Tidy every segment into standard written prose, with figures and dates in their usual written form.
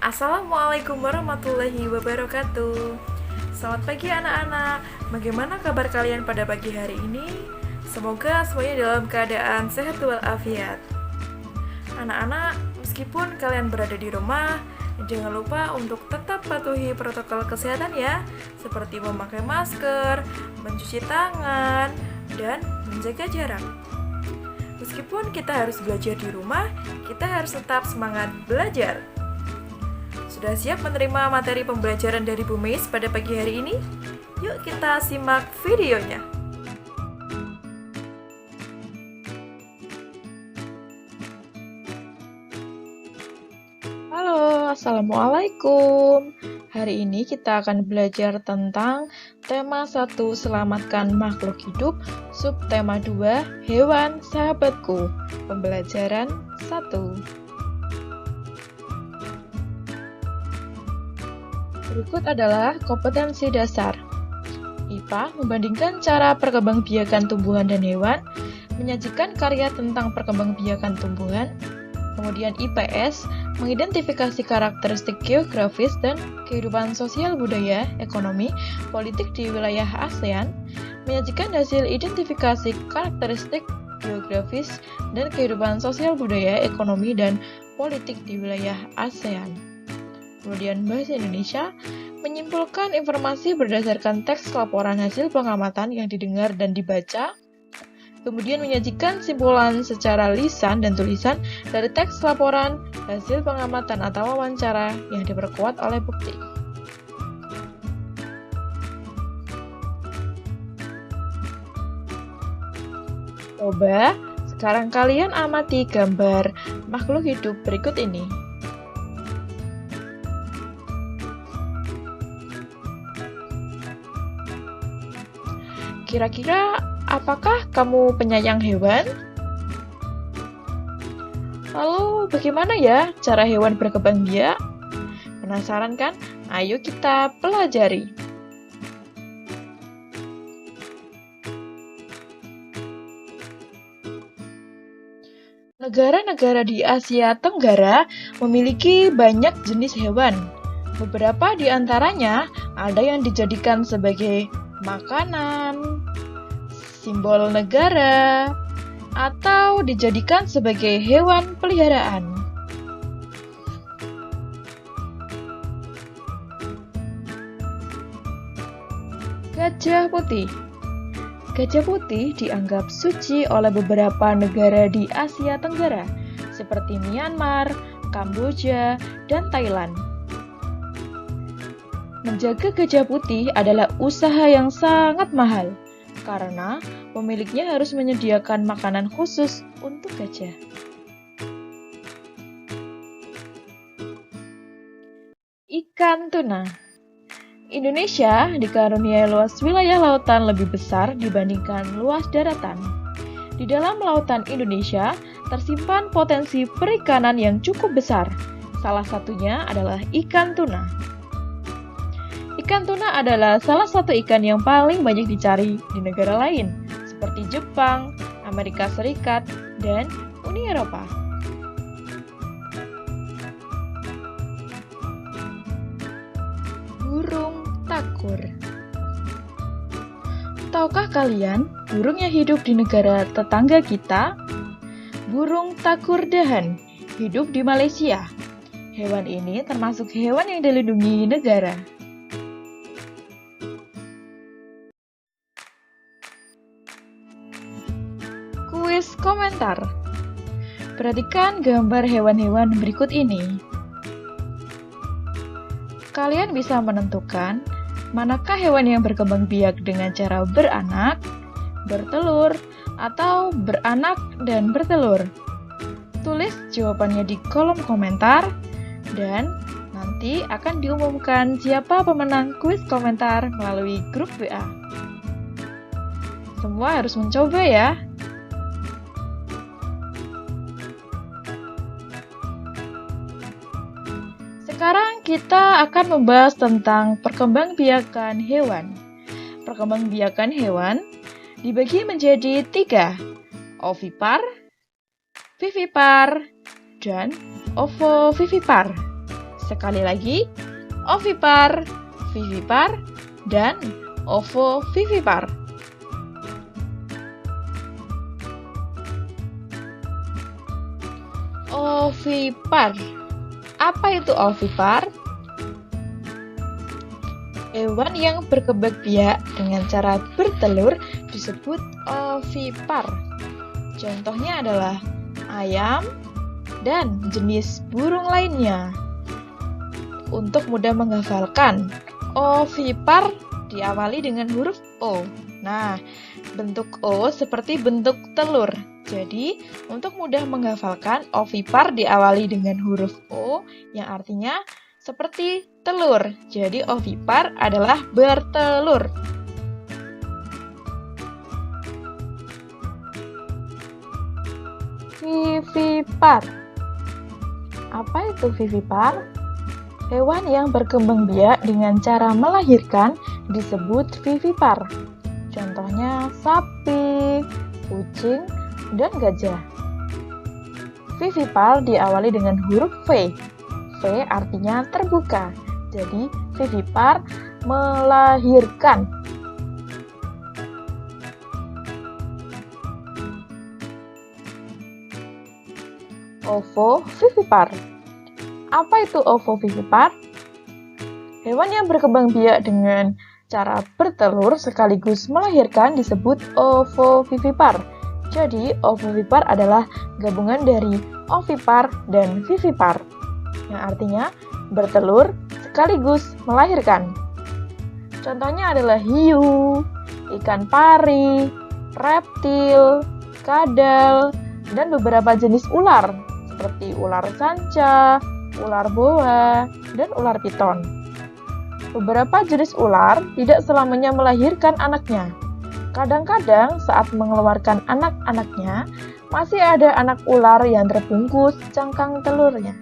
Assalamualaikum warahmatullahi wabarakatuh. Selamat pagi anak-anak. Bagaimana kabar kalian pada pagi hari ini? Semoga semuanya dalam keadaan sehat walafiat. Anak-anak, meskipun kalian berada di rumah, jangan lupa untuk tetap patuhi protokol kesehatan ya, seperti memakai masker, mencuci tangan, dan menjaga jarak. Meskipun kita harus belajar di rumah, kita harus tetap semangat belajar. Sudah siap menerima materi pembelajaran dari Bu Meis pada pagi hari ini? Yuk kita simak videonya. Halo, Assalamualaikum. Hari ini kita akan belajar tentang tema 1, selamatkan makhluk hidup, subtema 2, hewan sahabatku. Pembelajaran 1. Berikut adalah kompetensi dasar. IPA membandingkan cara perkembangbiakan tumbuhan dan hewan, menyajikan karya tentang perkembangbiakan tumbuhan. Kemudian IPS mengidentifikasi karakteristik geografis dan kehidupan sosial budaya, ekonomi, politik di wilayah ASEAN, menyajikan hasil identifikasi karakteristik geografis dan kehidupan sosial budaya, ekonomi, dan politik di wilayah ASEAN. Kemudian Bahasa Indonesia menyimpulkan informasi berdasarkan teks laporan hasil pengamatan yang didengar dan dibaca, kemudian menyajikan simpulan secara lisan dan tulisan dari teks laporan, hasil pengamatan atau wawancara yang diperkuat oleh bukti. Coba sekarang kalian amati gambar makhluk hidup berikut ini. Kira-kira apakah kamu penyayang hewan? Lalu bagaimana ya cara hewan berkembang biak? Penasaran kan? Ayo kita pelajari. Negara-negara di Asia Tenggara memiliki banyak jenis hewan. Beberapa di antaranya ada yang dijadikan sebagai makanan, simbol negara, atau dijadikan sebagai hewan peliharaan. Gajah putih. Gajah putih dianggap suci oleh beberapa negara di Asia Tenggara, seperti Myanmar, Kamboja, dan Thailand. Menjaga gajah putih adalah usaha yang sangat mahal, karena pemiliknya harus menyediakan makanan khusus untuk gajah. Ikan tuna. Indonesia dikaruniai luas wilayah lautan lebih besar dibandingkan luas daratan. Di dalam lautan Indonesia tersimpan potensi perikanan yang cukup besar. Salah satunya adalah ikan tuna. Ikan tuna adalah salah satu ikan yang paling banyak dicari di negara lain, seperti Jepang, Amerika Serikat, dan Uni Eropa. Burung takur. Tahukah kalian burung yang hidup di negara tetangga kita? Burung takur dahan hidup di Malaysia. Hewan ini termasuk hewan yang dilindungi negara. Kuis komentar. Perhatikan gambar hewan-hewan berikut ini. Kalian bisa menentukan manakah hewan yang berkembang biak dengan cara beranak, bertelur, atau beranak dan bertelur. Tulis jawabannya di kolom komentar dan nanti akan diumumkan siapa pemenang kuis komentar melalui grup WA. Semua harus mencoba ya. Sekarang kita akan membahas tentang perkembangbiakan hewan. Perkembangbiakan hewan dibagi menjadi 3, ovipar, vivipar, dan ovovivipar. Sekali lagi, ovipar, vivipar, dan ovovivipar. Ovipar. Apa itu ovipar? Hewan yang berkembang biak dengan cara bertelur disebut ovipar. Contohnya adalah ayam dan jenis burung lainnya. Untuk mudah menghafalkan, ovipar diawali dengan huruf O. Nah, bentuk O seperti bentuk telur. Jadi, untuk mudah menghafalkan, ovipar diawali dengan huruf O yang artinya seperti telur. Jadi, ovipar adalah bertelur. Vivipar. Apa itu vivipar? Hewan yang berkembang biak dengan cara melahirkan disebut vivipar. Contohnya sapi, kucing, dan gajah. Vivipar diawali dengan huruf V. V artinya terbuka. Jadi, vivipar melahirkan. Ovovivipar. Apa itu ovovivipar? Hewan yang berkembang biak dengan cara bertelur sekaligus melahirkan disebut ovovivipar. Jadi, ovovivipar adalah gabungan dari ovipar dan vivipar, yang artinya bertelur sekaligus melahirkan. Contohnya adalah hiu, ikan pari, reptil, kadal, dan beberapa jenis ular, seperti ular sanca, ular boa, dan ular piton. Beberapa jenis ular tidak selamanya melahirkan anaknya. Kadang-kadang saat mengeluarkan anak-anaknya, masih ada anak ular yang terbungkus cangkang telurnya.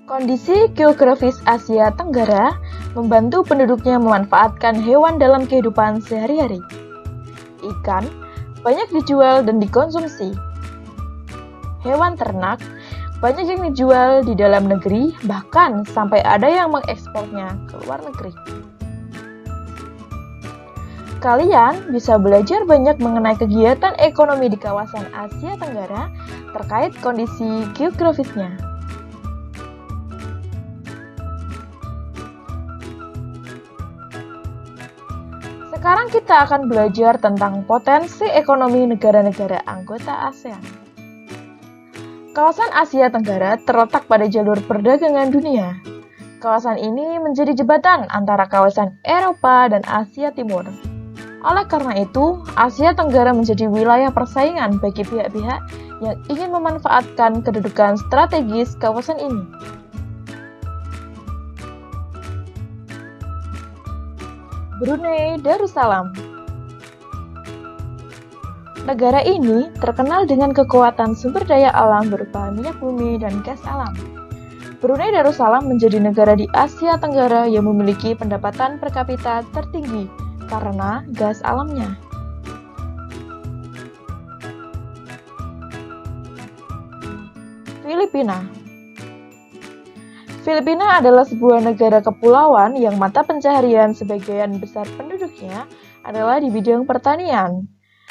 Kondisi geografis Asia Tenggara membantu penduduknya memanfaatkan hewan dalam kehidupan sehari-hari. Ikan banyak dijual dan dikonsumsi. Hewan ternak banyak yang dijual di dalam negeri, bahkan sampai ada yang mengekspornya ke luar negeri. Kalian bisa belajar banyak mengenai kegiatan ekonomi di kawasan Asia Tenggara terkait kondisi geografisnya. Sekarang kita akan belajar tentang potensi ekonomi negara-negara anggota ASEAN. Kawasan Asia Tenggara terletak pada jalur perdagangan dunia. Kawasan ini menjadi jembatan antara kawasan Eropa dan Asia Timur. Oleh karena itu, Asia Tenggara menjadi wilayah persaingan bagi pihak-pihak yang ingin memanfaatkan kedudukan strategis kawasan ini. Brunei Darussalam. Negara ini terkenal dengan kekuatan sumber daya alam berupa minyak bumi dan gas alam. Brunei Darussalam menjadi negara di Asia Tenggara yang memiliki pendapatan per kapita tertinggi karena gas alamnya. Filipina. Filipina adalah sebuah negara kepulauan yang mata pencaharian sebagian besar penduduknya adalah di bidang pertanian.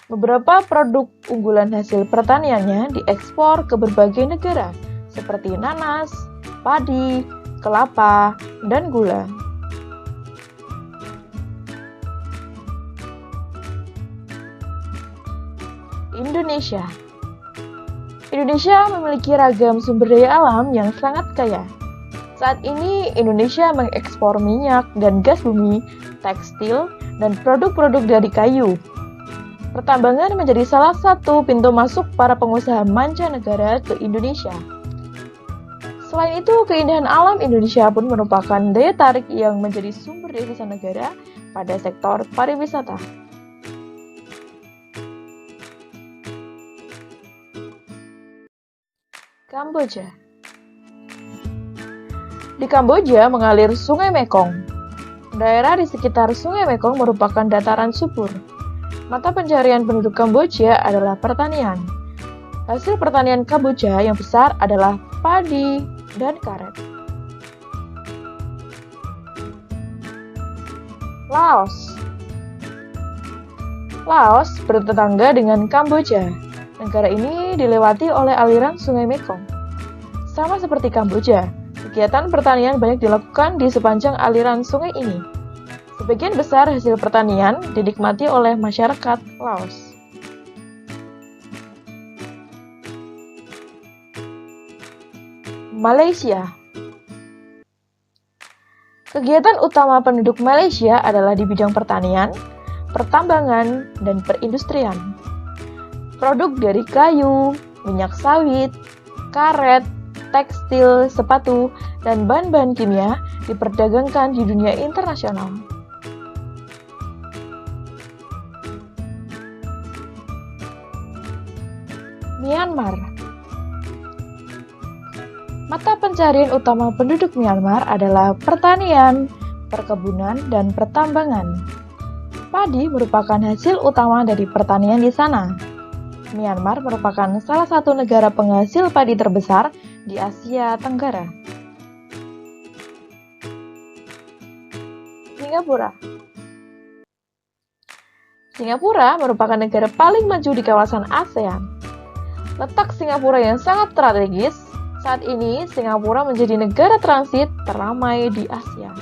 Beberapa produk unggulan hasil pertaniannya diekspor ke berbagai negara, seperti nanas, padi, kelapa, dan gula. Indonesia. Indonesia memiliki ragam sumber daya alam yang sangat kaya. Saat ini, Indonesia mengekspor minyak dan gas bumi, tekstil, dan produk-produk dari kayu. Pertambangan menjadi salah satu pintu masuk para pengusaha mancanegara ke Indonesia. Selain itu, keindahan alam Indonesia pun merupakan daya tarik yang menjadi sumber devisa negara pada sektor pariwisata. Kamboja. Di Kamboja mengalir Sungai Mekong. Daerah di sekitar Sungai Mekong merupakan dataran subur. Mata pencarian penduduk Kamboja adalah pertanian. Hasil pertanian Kamboja yang besar adalah padi dan karet. Laos. Laos bertetangga dengan Kamboja. Negara ini dilewati oleh aliran Sungai Mekong. Sama seperti Kamboja, kegiatan pertanian banyak dilakukan di sepanjang aliran sungai ini. Sebagian besar hasil pertanian dinikmati oleh masyarakat Laos. Malaysia. Kegiatan utama penduduk Malaysia adalah di bidang pertanian, pertambangan, dan perindustrian. Produk dari kayu, minyak sawit, karet, tekstil, sepatu, dan bahan-bahan kimia diperdagangkan di dunia internasional. Myanmar. Mata pencarian utama penduduk Myanmar adalah pertanian, perkebunan, dan pertambangan. Padi merupakan hasil utama dari pertanian di sana. Myanmar merupakan salah satu negara penghasil padi terbesar di Asia Tenggara. Singapura. Singapura merupakan negara paling maju di kawasan ASEAN. Letak Singapura yang sangat strategis, saat ini Singapura menjadi negara transit teramai di Asia.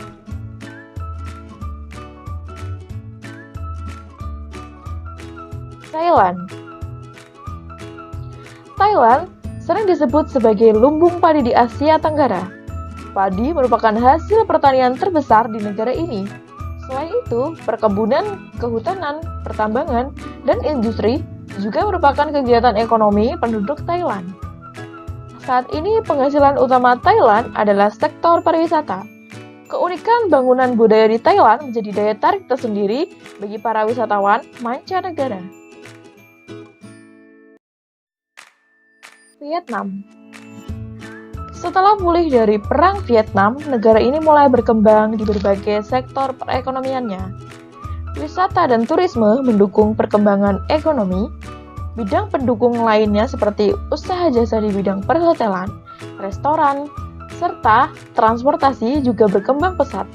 Thailand. Thailand sering disebut sebagai lumbung padi di Asia Tenggara. Padi merupakan hasil pertanian terbesar di negara ini. Selain itu, perkebunan, kehutanan, pertambangan, dan industri juga merupakan kegiatan ekonomi penduduk Thailand. Saat ini penghasilan utama Thailand adalah sektor pariwisata. Keunikan bangunan budaya di Thailand menjadi daya tarik tersendiri bagi para wisatawan mancanegara. Vietnam. Setelah pulih dari Perang Vietnam, negara ini mulai berkembang di berbagai sektor perekonomiannya. Wisata dan turisme mendukung perkembangan ekonomi. Bidang pendukung lainnya seperti usaha jasa di bidang perhotelan, restoran, serta transportasi juga berkembang pesat.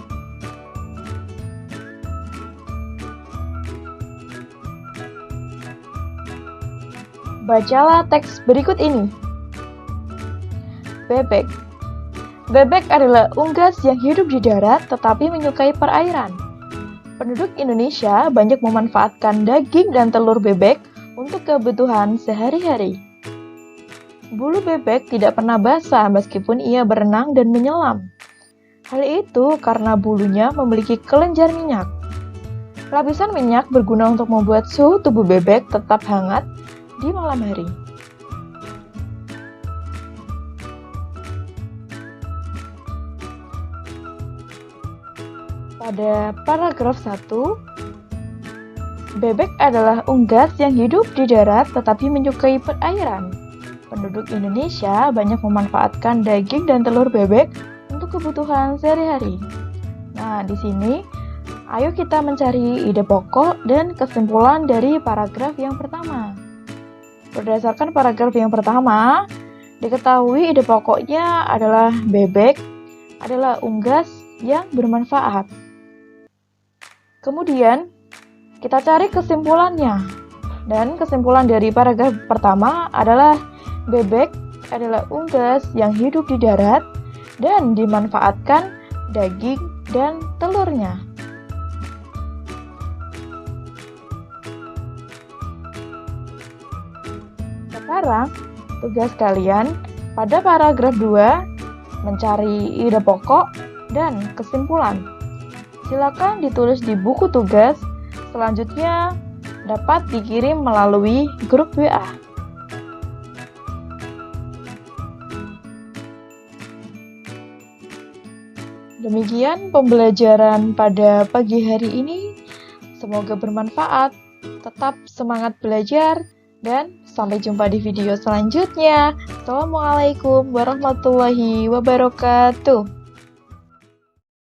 Bacalah teks berikut ini. Bebek. Bebek adalah unggas yang hidup di darat tetapi menyukai perairan. Penduduk Indonesia banyak memanfaatkan daging dan telur bebek untuk kebutuhan sehari-hari. Bulu bebek tidak pernah basah meskipun ia berenang dan menyelam. Hal itu karena bulunya memiliki kelenjar minyak. Lapisan minyak berguna untuk membuat suhu tubuh bebek tetap hangat di malam hari. Pada paragraf 1, bebek adalah unggas yang hidup di darat tetapi menyukai perairan. Penduduk Indonesia banyak memanfaatkan daging dan telur bebek untuk kebutuhan sehari-hari. Nah, di sini ayo kita mencari ide pokok dan kesimpulan dari paragraf yang pertama. Berdasarkan paragraf yang pertama, diketahui ide pokoknya adalah bebek adalah unggas yang bermanfaat. Kemudian, kita cari kesimpulannya. Dan kesimpulan dari paragraf pertama adalah bebek adalah unggas yang hidup di darat dan dimanfaatkan daging dan telurnya. Sekarang, tugas kalian pada paragraf 2 mencari ide pokok dan kesimpulan. Silakan ditulis di buku tugas, selanjutnya dapat dikirim melalui grup WA. Demikian pembelajaran pada pagi hari ini. Semoga bermanfaat. Tetap semangat belajar dan sampai jumpa di video selanjutnya. Assalamualaikum warahmatullahi wabarakatuh.